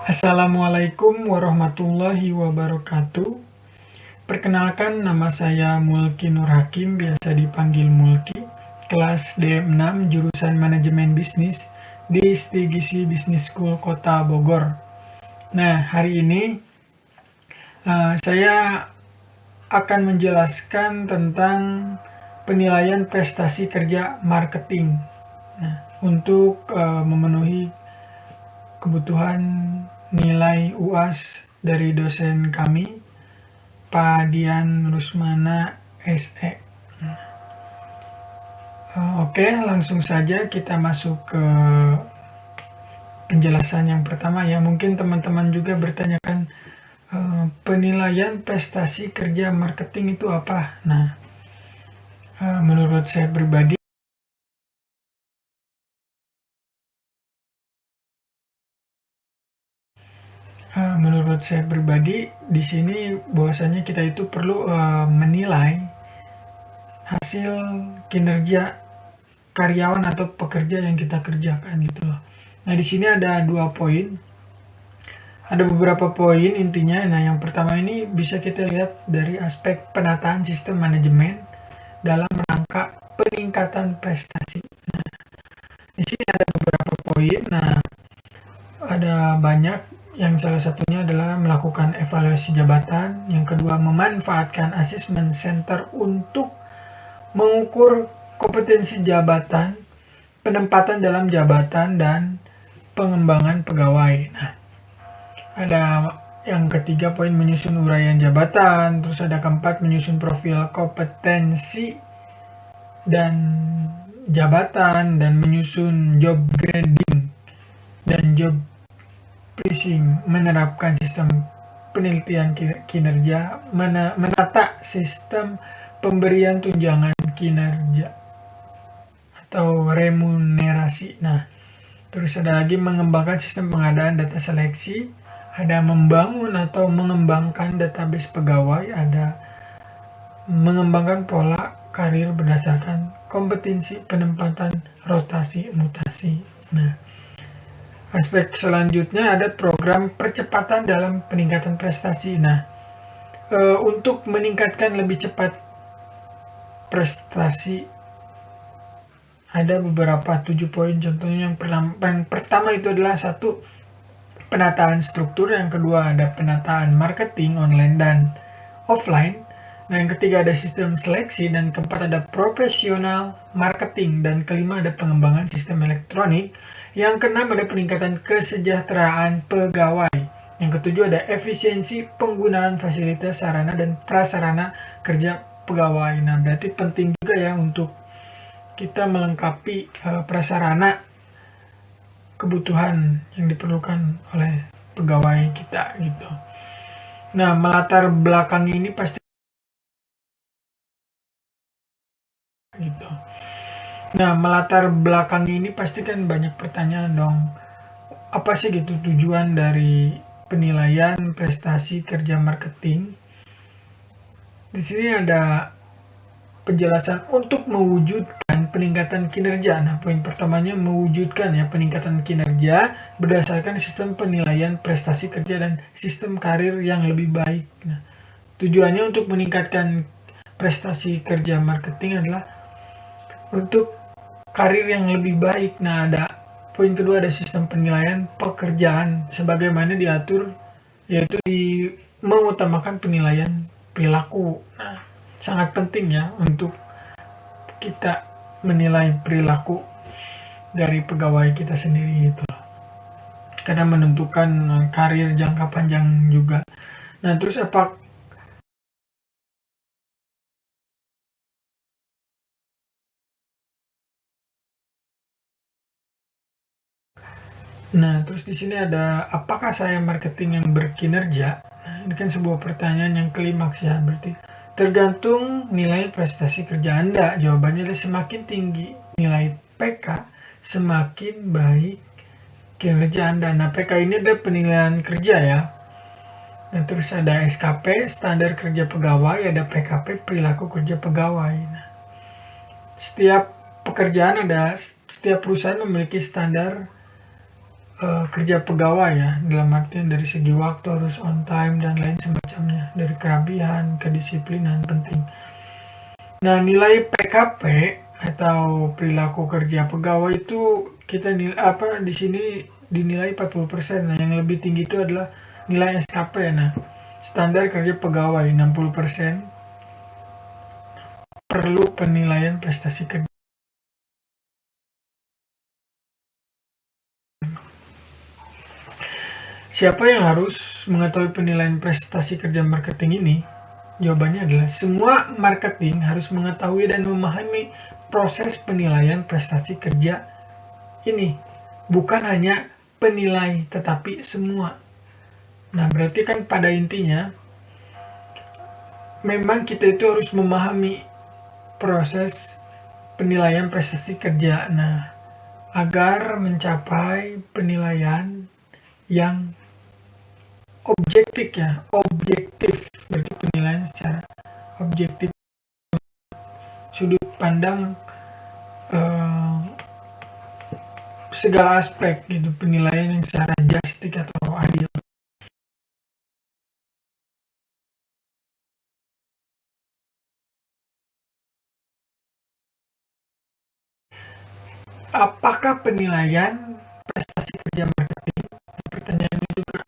Assalamualaikum warahmatullahi wabarakatuh. Perkenalkan, nama saya Mulki Nur Hakim, biasa dipanggil Mulki, kelas D6 jurusan Manajemen Bisnis di Stigisi Business School Kota Bogor. Nah, hari ini saya akan menjelaskan tentang penilaian prestasi kerja marketing. Nah, untuk memenuhi kebutuhan nilai UAS dari dosen kami, Pak Dian Rusmana SE. Oke, langsung saja kita masuk ke penjelasan yang pertama ya. Mungkin teman-teman juga bertanyakan, penilaian prestasi kerja marketing itu apa? Nah, menurut saya pribadi, di sini bahwasanya kita itu perlu menilai hasil kinerja karyawan atau pekerja yang kita kerjakan gitu loh. Nah, di sini ada 2 poin. Ada beberapa poin intinya. Nah, yang pertama ini bisa kita lihat dari aspek penataan sistem manajemen dalam rangka peningkatan prestasi. Nah, di sini ada beberapa poin. Nah, ada banyak. Yang salah satunya adalah melakukan evaluasi jabatan. Yang kedua, memanfaatkan assessment center untuk mengukur kompetensi jabatan, penempatan dalam jabatan, dan pengembangan pegawai. Nah, ada yang ketiga poin menyusun uraian jabatan, terus ada keempat menyusun profil kompetensi dan jabatan, dan menyusun job grading dan job pricing, menerapkan sistem penilaian kinerja, menata sistem pemberian tunjangan kinerja atau remunerasi. Nah, terus ada lagi mengembangkan sistem pengadaan data seleksi, ada membangun atau mengembangkan database pegawai, ada mengembangkan pola karir berdasarkan kompetensi, penempatan, rotasi, mutasi. Nah, aspek selanjutnya ada program percepatan dalam peningkatan prestasi. Nah, untuk meningkatkan lebih cepat prestasi ada beberapa 7 poin. Contohnya yang pertama itu adalah 1, penataan struktur. Yang kedua ada penataan marketing online dan offline. Nah, yang ketiga ada sistem seleksi, dan keempat ada profesional marketing, dan kelima ada pengembangan sistem elektronik. Yang keenam ada peningkatan kesejahteraan pegawai. Yang ketujuh ada efisiensi penggunaan fasilitas, sarana, dan prasarana kerja pegawai. Nah, berarti penting juga ya untuk kita melengkapi prasarana kebutuhan yang diperlukan oleh pegawai kita gitu. Nah, melatar belakang ini pasti gitu. Nah, melatar belakang ini pasti kan banyak pertanyaan dong. Apa sih gitu tujuan dari penilaian prestasi kerja marketing? Di sini ada penjelasan untuk mewujudkan peningkatan kinerja. Nah, poin pertamanya mewujudkan ya peningkatan kinerja berdasarkan sistem penilaian prestasi kerja dan sistem karir yang lebih baik. Nah, tujuannya untuk meningkatkan prestasi kerja marketing adalah untuk karir yang lebih baik. Nah, ada poin kedua ada sistem penilaian pekerjaan sebagaimana diatur, yaitu mengutamakan penilaian perilaku. Nah, sangat penting ya untuk kita menilai perilaku dari pegawai kita sendiri itu, karena menentukan karir jangka panjang juga. Nah, terus di sini ada apakah saya marketing yang berkinerja? Nah, ini kan sebuah pertanyaan yang klimaks ya, berarti tergantung nilai prestasi kerja Anda. Jawabannya adalah semakin tinggi nilai PK, semakin baik kinerja Anda. Nah, PK ini ada penilaian kerja ya. Nah, terus ada SKP, standar kerja pegawai, ada PKP, perilaku kerja pegawai. Nah, setiap perusahaan memiliki standar kerja pegawai ya, dalam artian dari segi waktu harus on time dan lain semacamnya, dari kerapihan, kedisiplinan penting. Nah, nilai PKP atau perilaku kerja pegawai itu kita di sini dinilai 40%. Nah, yang lebih tinggi itu adalah nilai SKP. Nah, standar kerja pegawai 60%, perlu penilaian prestasi kerja. Siapa yang harus mengetahui penilaian prestasi kerja marketing ini? Jawabannya adalah semua marketing harus mengetahui dan memahami proses penilaian prestasi kerja ini. Bukan hanya penilai, tetapi semua. Nah, berarti kan pada intinya memang kita itu harus memahami proses penilaian prestasi kerja. Nah, agar mencapai penilaian yang objektif ya, objektif, berarti penilaian secara objektif, sudut pandang segala aspek gitu, penilaian yang secara justik atau adil. Apakah penilaian prestasi kerja marketing? Pertanyaan ini juga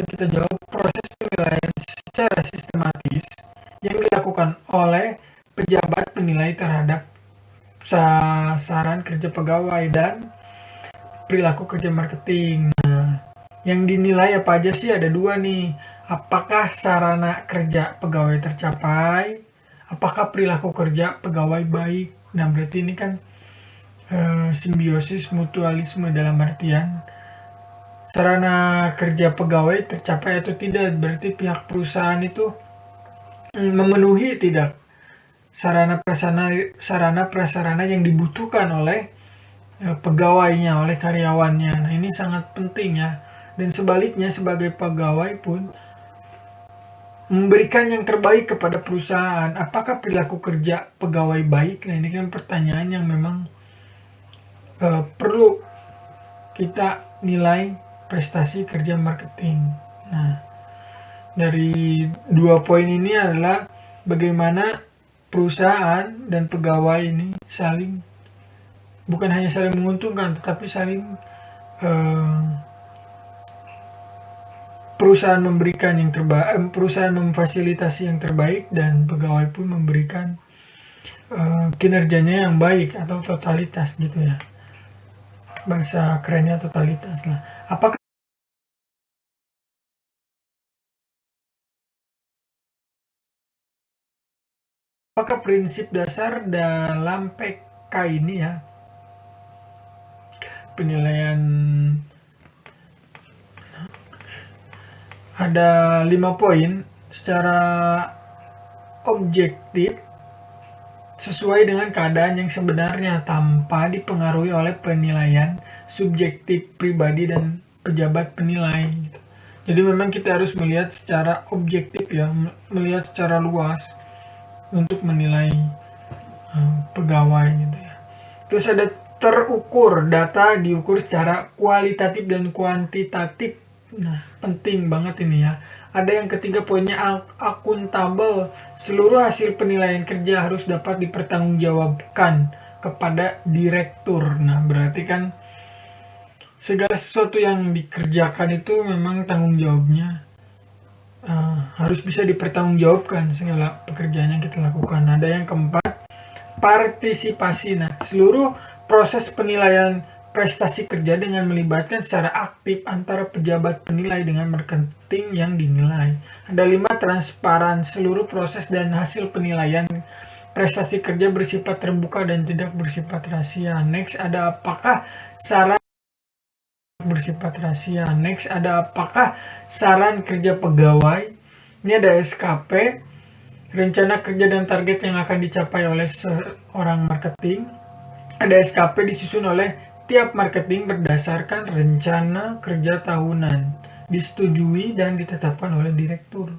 kita jawab, proses penilaian secara sistematis yang dilakukan oleh pejabat penilai terhadap sasaran kerja pegawai dan perilaku kerja marketing. Nah, yang dinilai apa aja sih? Ada dua nih. Apakah sarana kerja pegawai tercapai? Apakah perilaku kerja pegawai baik? Nah, berarti ini kan simbiosis mutualisme, dalam artian sarana kerja pegawai tercapai atau tidak, berarti pihak perusahaan itu memenuhi tidak sarana prasarana yang dibutuhkan oleh pegawainya, oleh karyawannya. Nah, ini sangat penting ya. Dan sebaliknya, sebagai pegawai pun memberikan yang terbaik kepada perusahaan. Apakah perilaku kerja pegawai baik? Nah, ini kan pertanyaan yang memang perlu kita nilai prestasi kerja marketing. Nah, dari dua poin ini adalah bagaimana perusahaan dan pegawai ini saling, bukan hanya saling menguntungkan, tetapi saling perusahaan memberikan yang terbaik, perusahaan memfasilitasi yang terbaik, dan pegawai pun memberikan kinerjanya yang baik atau totalitas gitu ya. Bahasa kerennya totalitas lah. Apakah prinsip dasar dalam PK ini ya, penilaian, ada 5 poin secara objektif sesuai dengan keadaan yang sebenarnya tanpa dipengaruhi oleh penilaian subjektif pribadi dan pejabat penilai gitu. Jadi memang kita harus melihat secara objektif ya, melihat secara luas untuk menilai pegawai gitu ya. Terus ada terukur, data diukur secara kualitatif dan kuantitatif. Nah, penting banget ini ya. Ada yang ketiga poinnya, akuntabel. Seluruh hasil penilaian kerja harus dapat dipertanggungjawabkan kepada direktur. Nah, berarti kan segala sesuatu yang dikerjakan itu memang tanggung jawabnya harus bisa dipertanggungjawabkan, segala pekerjaan yang kita lakukan. Ada yang keempat, partisipasi. Nah, seluruh proses penilaian prestasi kerja dengan melibatkan secara aktif antara pejabat penilai dengan marketing yang dinilai. Ada 5, transparan. Seluruh proses dan hasil penilaian prestasi kerja bersifat terbuka dan tidak bersifat rahasia. Next, ada apakah saran kerja pegawai? Ini ada SKP, rencana kerja dan target yang akan dicapai oleh seorang marketing. Ada SKP disusun oleh tiap marketing berdasarkan rencana kerja tahunan, disetujui dan ditetapkan oleh direktur.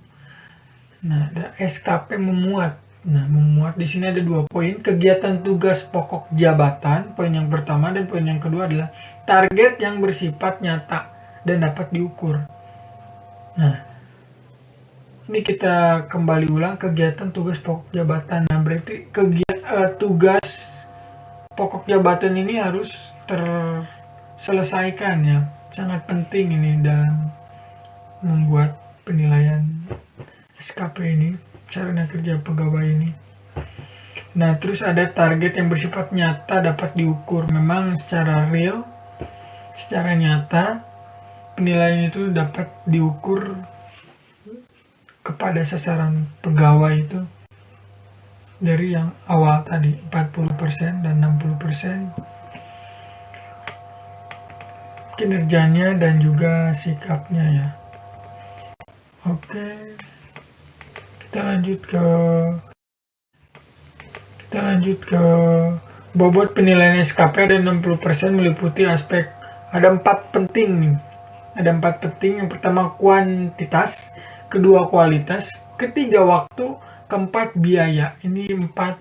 Nah, ada SKP memuat Nah, memuat di sini ada 2 poin, kegiatan tugas pokok jabatan, poin yang pertama, dan poin yang kedua adalah target yang bersifat nyata dan dapat diukur. Nah, ini kita kembali ulang kegiatan tugas pokok jabatan. Nah, berarti tugas pokok jabatan ini harus terselesaikan ya. Sangat penting ini dalam membuat penilaian SKP ini, sarana kerja pegawai ini. Nah, terus ada target yang bersifat nyata dapat diukur. Memang secara real, secara nyata, penilaian itu dapat diukur kepada sasaran pegawai itu dari yang awal tadi 40% dan 60% kinerjanya dan juga sikapnya ya. Oke, kita lanjut ke bobot penilaian SKP. Ada 60% meliputi aspek, ada 4 penting nih. Ada 4 penting. Yang pertama kuantitas, kedua kualitas, ketiga waktu, keempat biaya. Ini 4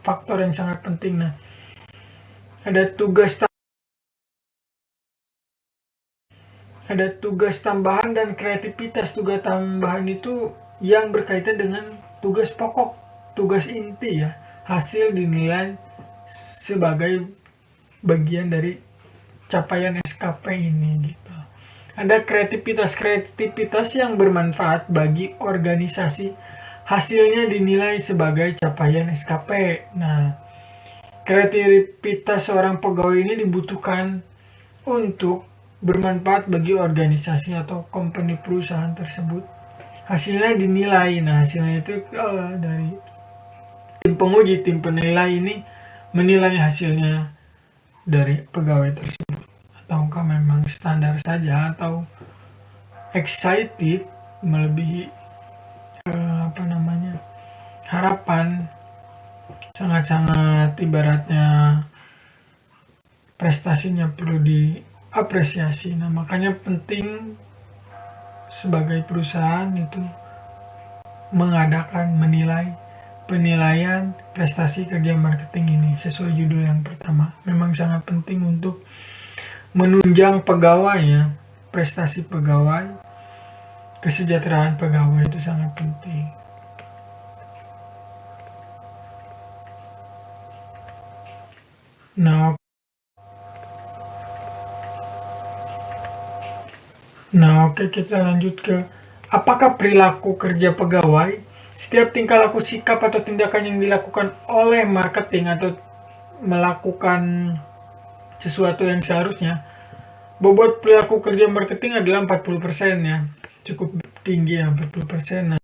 faktor yang sangat penting. Nah, ada tugas tambahan dan kreativitas. Tugas tambahan itu yang berkaitan dengan tugas pokok, tugas inti ya. Hasil dinilai sebagai bagian dari capaian SKP ini gitu. Ada kreativitas yang bermanfaat bagi organisasi. Hasilnya dinilai sebagai capaian SKP. Nah, kreativitas seorang pegawai ini dibutuhkan untuk bermanfaat bagi organisasi atau company perusahaan tersebut. Hasilnya dinilai. Nah, hasilnya itu dari tim penguji, tim penilai ini menilai hasilnya dari pegawai tersebut. Ataukah memang standar saja atau excited melebihi harapan, sangat-sangat ibaratnya prestasinya perlu diapresiasi. Nah, makanya penting sebagai perusahaan itu mengadakan penilaian prestasi kerja marketing ini sesuai judul yang pertama. Memang sangat penting untuk menunjang pegawai ya, prestasi pegawai, kesejahteraan pegawai itu sangat penting. Nah, oke, kita lanjut ke apakah perilaku kerja pegawai, setiap tingkah laku, sikap atau tindakan yang dilakukan oleh marketing atau melakukan sesuatu yang seharusnya. Bobot perilaku kerja marketing adalah 40% ya, cukup tinggi ya, 40%.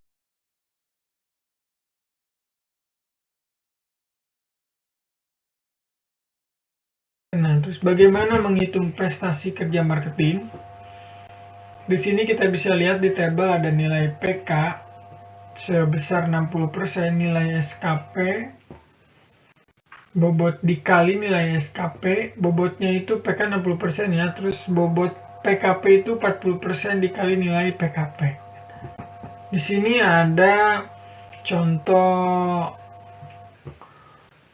Nah, terus bagaimana menghitung prestasi kerja marketing? Di sini kita bisa lihat di tabel ada nilai PK sebesar 60%, nilai SKP, bobot dikali nilai SKP, bobotnya itu PK 60% ya, terus bobot PKP itu 40% dikali nilai PKP. Di sini ada contoh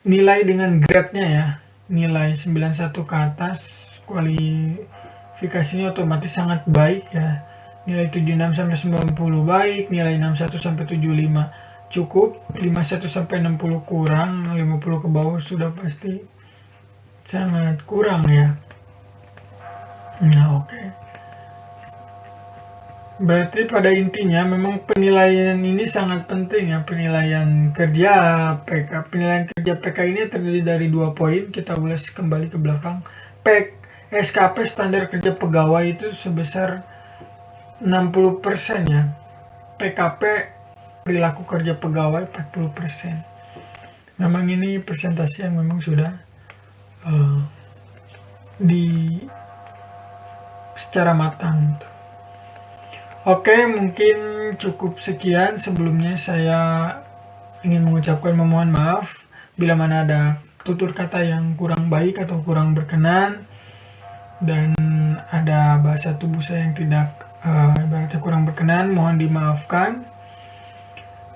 nilai dengan grade-nya ya. Nilai 91 ke atas, kualifikasinya otomatis sangat baik ya. Nilai 76 sampai 90 baik, nilai 61 sampai 75 cukup, 51 sampai 60 kurang, 50 ke bawah sudah pasti sangat kurang ya. Nah, oke. Berarti pada intinya memang penilaian ini sangat penting ya, penilaian kerja PK. Penilaian kerja PK ini terdiri dari 2 poin, kita ulas kembali ke belakang. SKP standar kerja pegawai itu sebesar 60% ya. PKP perilaku kerja pegawai 40%. Memang ini persentase yang memang sudah secara matang. Oke, mungkin cukup sekian. Sebelumnya saya ingin mengucapkan memohon maaf bila mana ada tutur kata yang kurang baik atau kurang berkenan, dan ada bahasa tubuh saya yang tidak ibaratnya kurang berkenan, mohon dimaafkan.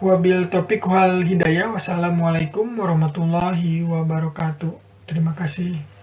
Wabil topik wal hidayah. Wassalamualaikum warahmatullahi wabarakatuh. Terima kasih.